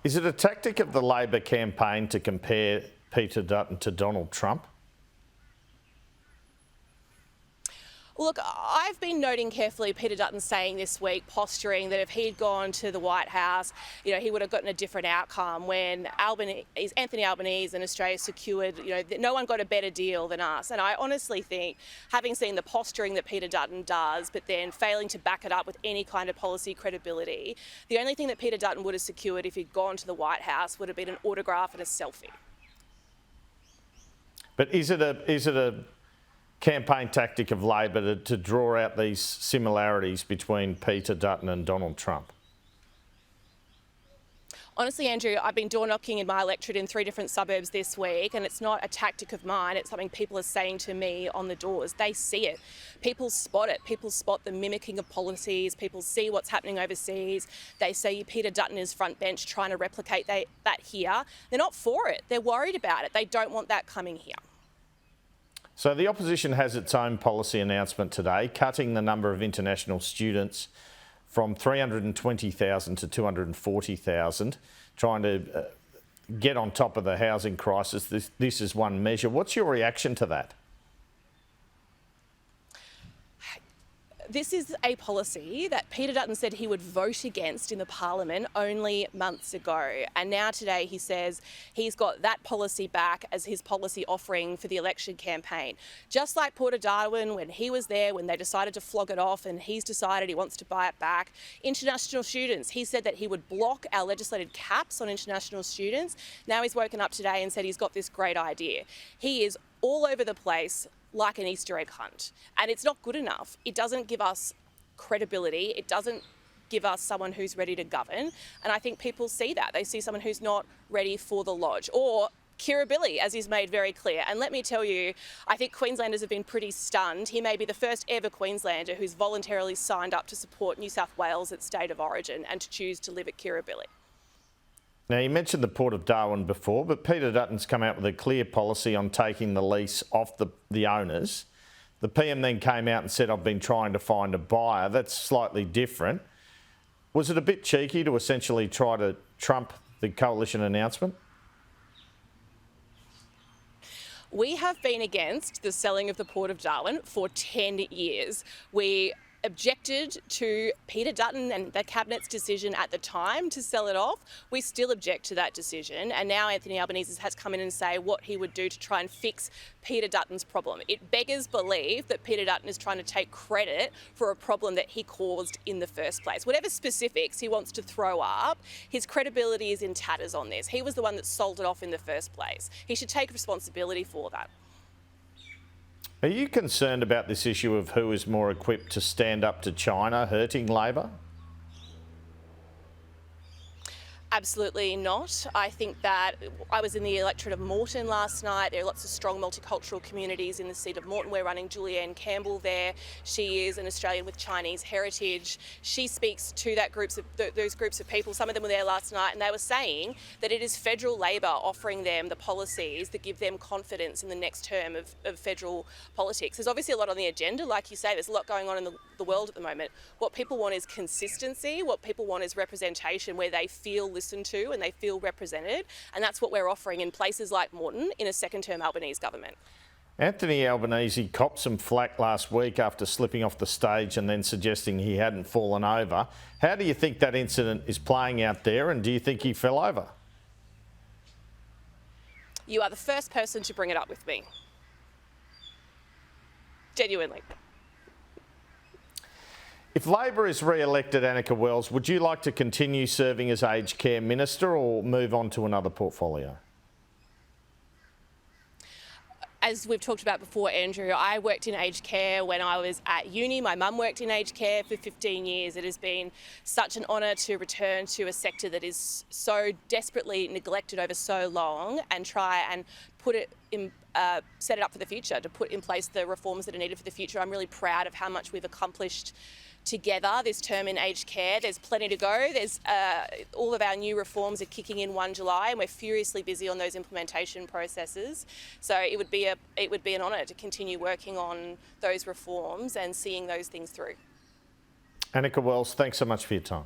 Is it a tactic of the Labor campaign to compare Peter Dutton to Donald Trump? Look, I've been noting carefully Peter Dutton saying this week, posturing that if he'd gone to the White House, he would have gotten a different outcome when Anthony Albanese and Australia secured, no one got a better deal than us. And I honestly think, having seen the posturing that Peter Dutton does, but then failing to back it up with any kind of policy credibility, the only thing that Peter Dutton would have secured if he'd gone to the White House would have been an autograph and a selfie. But is it a campaign tactic of Labor to draw out these similarities between Peter Dutton and Donald Trump? Honestly, Andrew, I've been door knocking in my electorate in 3 different suburbs this week, and it's not a tactic of mine. It's something people are saying to me on the doors. They see it. People spot it. People spot the mimicking of policies. People see what's happening overseas. They see Peter Dutton is front bench trying to replicate that here. They're not for it. They're worried about it. They don't want that coming here. So the opposition has its own policy announcement today, cutting the number of international students from 320,000 to 240,000, trying to get on top of the housing crisis. This is one measure. What's your reaction to that? This is a policy that Peter Dutton said he would vote against in the Parliament only months ago. And now today he says he's got that policy back as his policy offering for the election campaign. Just like Peter Dutton, when he was there, when they decided to flog it off and he's decided he wants to buy it back. International students, he said that he would block our legislated caps on international students. Now he's woken up today and said he's got this great idea. He is all over the place like an Easter egg hunt. And it's not good enough. It doesn't give us credibility. It doesn't give us someone who's ready to govern. And I think people see that. They see someone who's not ready for the lodge, or Kirribilli, as he's made very clear. And let me tell you, I think Queenslanders have been pretty stunned. He may be the first ever Queenslander who's voluntarily signed up to support New South Wales at state of origin and to choose to live at Kirribilli. Now, you mentioned the Port of Darwin before, but Peter Dutton's come out with a clear policy on taking the lease off the owners. The PM then came out and said, I've been trying to find a buyer. That's slightly different. Was it a bit cheeky to essentially try to trump the coalition announcement? We have been against the selling of the Port of Darwin for 10 years. We objected to Peter Dutton and the Cabinet's decision at the time to sell it off. We still object to that decision. And now Anthony Albanese has come in and say what he would do to try and fix Peter Dutton's problem. It beggars belief that Peter Dutton is trying to take credit for a problem that he caused in the first place. Whatever specifics he wants to throw up, his credibility is in tatters on this. He was the one that sold it off in the first place. He should take responsibility for that. Are you concerned about this issue of who is more equipped to stand up to China hurting Labor? Absolutely not. I think that I was in the electorate of Moreton last night. There are lots of strong multicultural communities in the seat of Moreton. We're running Julianne Campbell there. She is an Australian with Chinese heritage. She speaks to those groups of people. Some of them were there last night, and they were saying that it is federal Labor offering them the policies that give them confidence in the next term of federal politics. There's obviously a lot on the agenda. Like you say, there's a lot going on in the world at the moment. What people want is consistency. What people want is representation where they feel listened to and they feel represented, and that's what we're offering in places like Moreton in a second-term Albanese government. Anthony Albanese copped some flack last week after slipping off the stage and then suggesting he hadn't fallen over. How do you think that incident is playing out there, and do you think he fell over? You are the first person to bring it up with me. Genuinely. If Labor is re-elected, Anika Wells, would you like to continue serving as aged care minister or move on to another portfolio? As we've talked about before, Andrew, I worked in aged care when I was at uni. My mum worked in aged care for 15 years. It has been such an honour to return to a sector that is so desperately neglected over so long and try and put it in, set it up for the future, to put in place the reforms that are needed for the future. I'm really proud of how much we've accomplished together this term in aged care. There's plenty to go. There's all of our new reforms are kicking in 1 July, and we're furiously busy on those implementation processes. So it would be an honour to continue working on those reforms and seeing those things through. Anika Wells, thanks so much for your time.